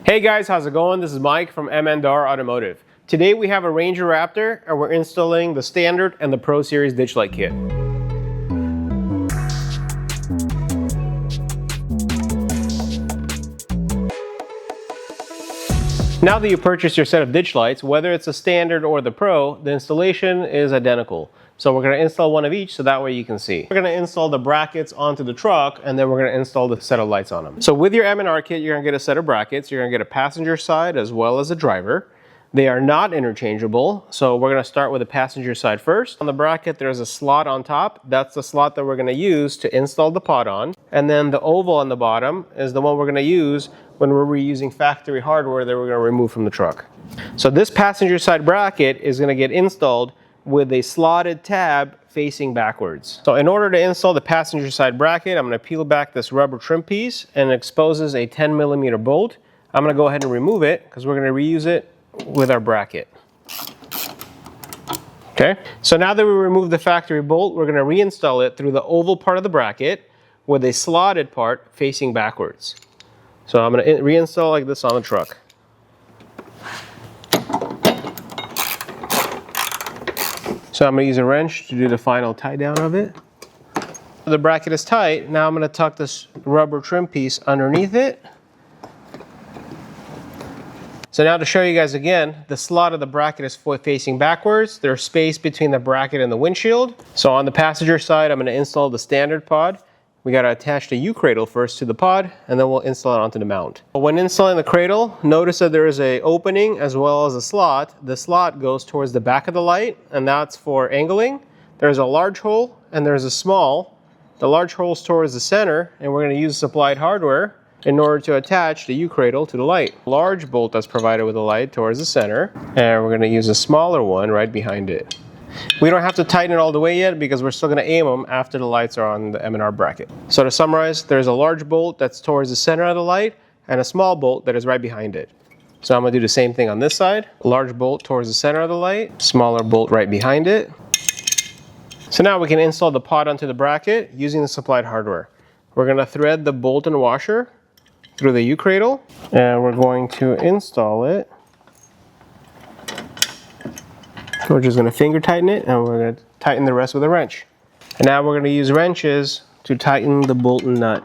Hey guys, how's it going? This is Mike from M&R Automotive. Today we have a Ranger Raptor and we're installing the Standard and the Pro Series ditch light kit. Now that you purchase your set of ditch lights, whether it's the Standard or the Pro, the installation is identical. So we're going to install one of each so that way you can see. We're going to install the brackets onto the truck and then we're going to install the set of lights on them. So with your M&R kit, you're going to get a set of brackets. You're going to get a passenger side as well as a driver. They are not interchangeable, so we're going to start with the passenger side first. On the bracket, there's a slot on top. That's the slot that we're going to use to install the pod on. And then the oval on the bottom is the one we're going to use when we're reusing factory hardware that we're going to remove from the truck. So this passenger side bracket is going to get installed with a slotted tab facing backwards. So in order to install the passenger side bracket, I'm going to peel back this rubber trim piece and it exposes a 10mm bolt. I'm going to go ahead and remove it because we're going to reuse it with our bracket. Okay, so now that we remove the factory bolt, we're going to reinstall it through the oval part of the bracket with a slotted part facing backwards. So I'm going to reinstall like this on the truck. So I'm going to use a wrench to do the final tie down of it. The bracket is tight. Now I'm going to tuck this rubber trim piece underneath it. So now to show you guys again, the slot of the bracket is facing backwards. There's space between the bracket and the windshield. So on the passenger side, I'm going to install the standard pod. We got to attach the U-cradle first to the pod, and then we'll install it onto the mount. When installing the cradle, notice that there is an opening as well as a slot. The slot goes towards the back of the light, and that's for angling. There's a large hole, and there's a small. The large hole is towards the center, and we're going to use supplied hardware in order to attach the U-cradle to the light. Large bolt that's provided with the light towards the center, and we're going to use a smaller one right behind it. We don't have to tighten it all the way yet because we're still going to aim them after the lights are on the M&R bracket. So to summarize, there's a large bolt that's towards the center of the light and a small bolt that is right behind it. So I'm going to do the same thing on this side. Large bolt towards the center of the light, smaller bolt right behind it. So now we can install the pod onto the bracket using the supplied hardware. We're going to thread the bolt and washer through the U-cradle and we're going to install it. We're just going to finger tighten it and we're going to tighten the rest with a wrench. And now we're going to use wrenches to tighten the bolt and nut.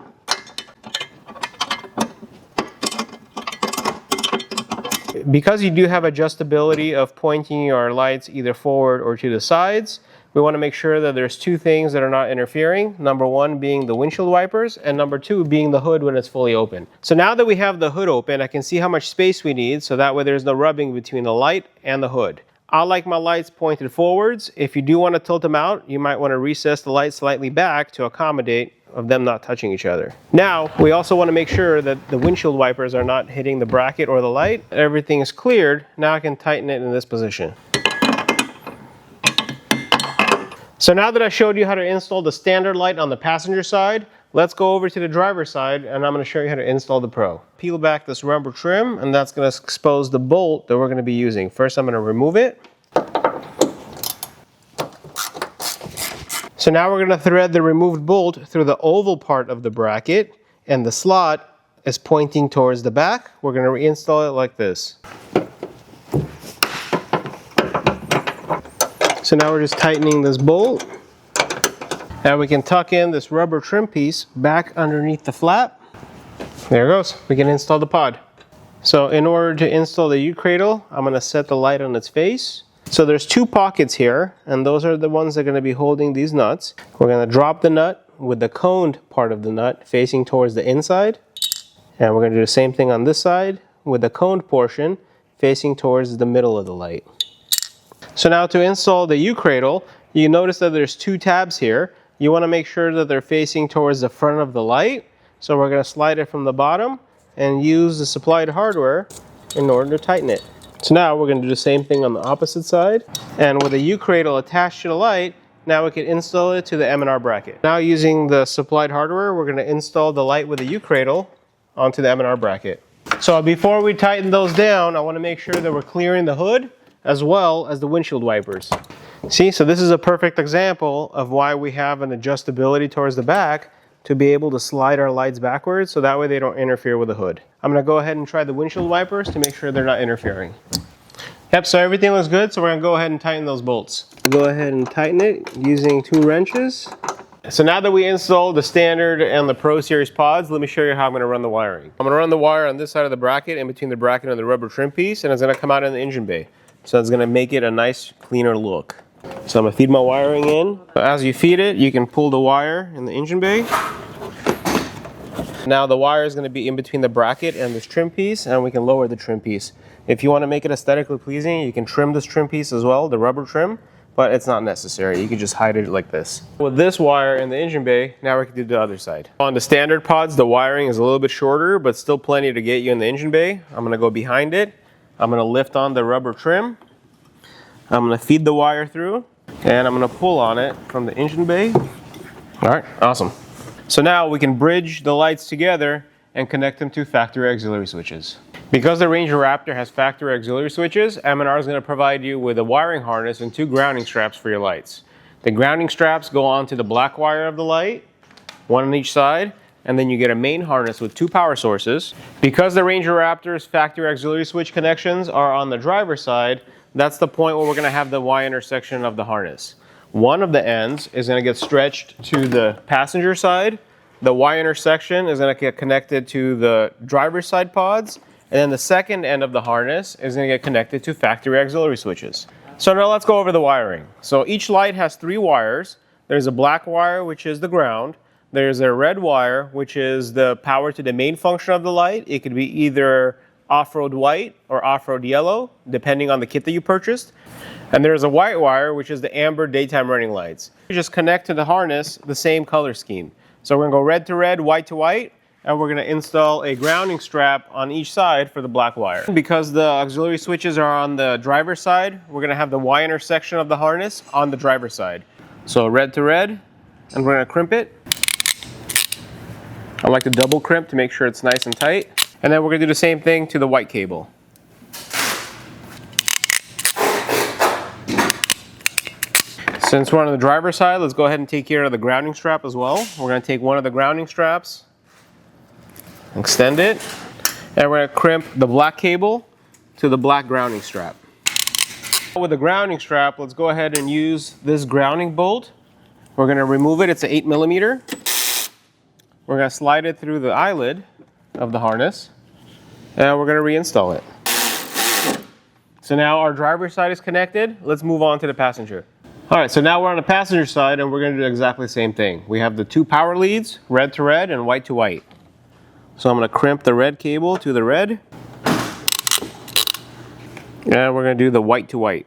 Because you do have adjustability of pointing your lights either forward or to the sides, we want to make sure that there's two things that are not interfering. Number one being the windshield wipers, and number two being the hood when it's fully open. So now that we have the hood open, I can see how much space we need, so that way there's no rubbing between the light and the hood. I like my lights pointed forwards. If you do want to tilt them out, you might want to recess the light slightly back to accommodate of them not touching each other. Now, we also want to make sure that the windshield wipers are not hitting the bracket or the light. Everything is cleared. Now I can tighten it in this position. So now that I showed you how to install the standard light on the passenger side, let's go over to the driver's side and I'm going to show you how to install the Pro. Peel back this rubber trim and that's going to expose the bolt that we're going to be using. First I'm going to remove it. So now we're going to thread the removed bolt through the oval part of the bracket and the slot is pointing towards the back. We're going to reinstall it like this. So now we're just tightening this bolt. Now we can tuck in this rubber trim piece back underneath the flap. There it goes. We can install the pod. So in order to install the U-cradle, I'm going to set the light on its face. So there's two pockets here, and those are the ones that are going to be holding these nuts. We're going to drop the nut with the coned part of the nut facing towards the inside. And we're going to do the same thing on this side with the coned portion facing towards the middle of the light. So now to install the U-cradle, you notice that there's two tabs here. You want to make sure that they're facing towards the front of the light. So we're going to slide it from the bottom and use the supplied hardware in order to tighten it. So now we're going to do the same thing on the opposite side. And with the U-cradle attached to the light, now we can install it to the M&R bracket. Now using the supplied hardware, we're going to install the light with the U-cradle onto the M&R bracket. So before we tighten those down, I want to make sure that we're clearing the hood as well as the windshield wipers. See, so this is a perfect example of why we have an adjustability towards the back to be able to slide our lights backwards so that way they don't interfere with the hood. I'm going to go ahead and try the windshield wipers to make sure they're not interfering. Yep, so everything looks good, so we're going to go ahead and tighten those bolts. Go ahead and tighten it using 2 wrenches. So now that we installed the standard and the Pro Series pods, let me show you how I'm going to run the wiring. I'm going to run the wire on this side of the bracket, in between the bracket and the rubber trim piece, and it's going to come out in the engine bay. So it's going to make it a nice, cleaner look. So I'm going to feed my wiring in. So as you feed it, you can pull the wire in the engine bay. Now the wire is going to be in between the bracket and this trim piece, and we can lower the trim piece. If you want to make it aesthetically pleasing, you can trim this trim piece as well, the rubber trim, but it's not necessary. You can just hide it like this. With this wire in the engine bay, now we can do the other side. On the standard pods, the wiring is a little bit shorter, but still plenty to get you in the engine bay. I'm going to go behind it. I'm going to lift on the rubber trim. I'm going to feed the wire through, and I'm going to pull on it from the engine bay. All right, awesome. So now we can bridge the lights together and connect them to factory auxiliary switches. Because the Ranger Raptor has factory auxiliary switches, M&R is going to provide you with a wiring harness and 2 grounding straps for your lights. The grounding straps go onto the black wire of the light, 1 on each side, and then you get a main harness with 2 power sources. Because the Ranger Raptor's factory auxiliary switch connections are on the driver's side, that's the point where we're going to have the Y intersection of the harness. One of the ends is going to get stretched to the passenger side. The Y intersection is going to get connected to the driver's side pods. And then the second end of the harness is going to get connected to factory auxiliary switches. So now let's go over the wiring. So each light has 3 wires. There's a black wire, which is the ground. There's a red wire, which is the power to the main function of the light. It could be either off-road white or off-road yellow, depending on the kit that you purchased. And there's a white wire, which is the amber daytime running lights. You just connect to the harness the same color scheme. So we're going to go red to red, white to white, and we're going to install a grounding strap on each side for the black wire. Because the auxiliary switches are on the driver's side, we're going to have the Y intersection of the harness on the driver's side. So red to red, and we're going to crimp it. I like to double crimp to make sure it's nice and tight. And then we're going to do the same thing to the white cable. Since we're on the driver's side, let's go ahead and take care of the grounding strap as well. We're going to take one of the grounding straps, extend it, and we're going to crimp the black cable to the black grounding strap. With the grounding strap, let's go ahead and use this grounding bolt. We're going to remove it. It's an 8mm. We're going to slide it through the eyelid of the harness, and we're going to reinstall it. So now our driver's side is connected. Let's move on to the passenger. All right, so now we're on the passenger side, and we're going to do exactly the same thing. We have the 2 power leads, red to red and white to white. So I'm going to crimp the red cable to the red, and we're going to do the white to white.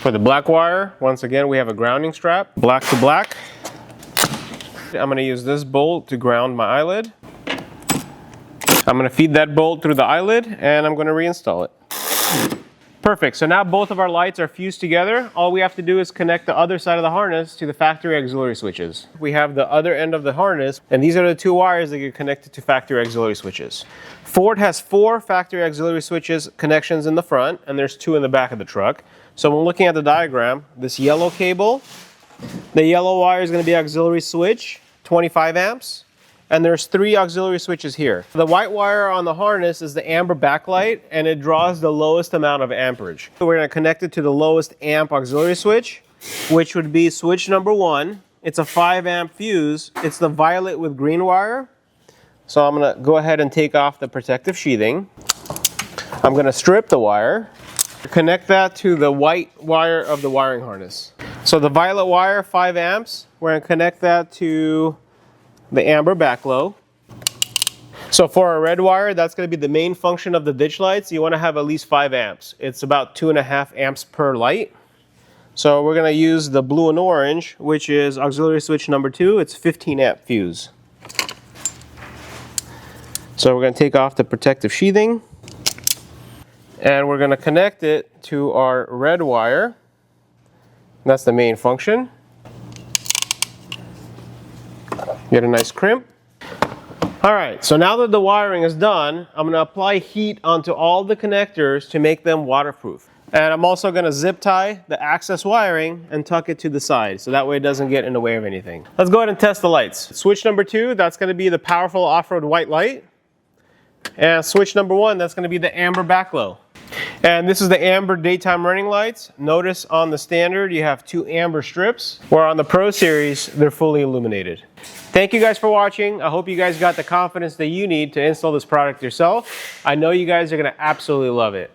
For the black wire, once again, we have a grounding strap, black to black. I'm going to use this bolt to ground my eyelid. I'm going to feed that bolt through the eyelid, and I'm going to reinstall it. Perfect. So now both of our lights are fused together. All we have to do is connect the other side of the harness to the factory auxiliary switches. We have the other end of the harness, and these are the 2 wires that get connected to factory auxiliary switches. Ford has 4 factory auxiliary switches connections in the front, and there's 2 in the back of the truck. So when looking at the diagram, this yellow cable, the yellow wire is going to be auxiliary switch, 25 amps. And there's 3 auxiliary switches here. The white wire on the harness is the amber backlight, and it draws the lowest amount of amperage. So we're going to connect it to the lowest amp auxiliary switch, which would be switch number 1. It's a 5 amp fuse. It's the violet with green wire. So I'm going to go ahead and take off the protective sheathing. I'm going to strip the wire, connect that to the white wire of the wiring harness. So the violet wire, 5 amps, we're going to connect that to the amber backglow. So for our red wire, that's going to be the main function of the ditch lights. You want to have at least 5 amps. It's about 2.5 amps per light. So we're going to use the blue and orange, which is auxiliary switch number 2. It's 15 amp fuse. So we're going to take off the protective sheathing, and we're going to connect it to our red wire. That's the main function. Get a nice crimp. All right, so now that the wiring is done, I'm going to apply heat onto all the connectors to make them waterproof. And I'm also going to zip tie the access wiring and tuck it to the side, so that way it doesn't get in the way of anything. Let's go ahead and test the lights. Switch number 2, that's going to be the powerful off-road white light. And switch number 1, that's going to be the amber backglow. And this is the amber daytime running lights. Notice on the standard you have 2 amber strips, where on the Pro Series they're fully illuminated. Thank you guys for watching. I hope you guys got the confidence that you need to install this product yourself. I know you guys are going to absolutely love it.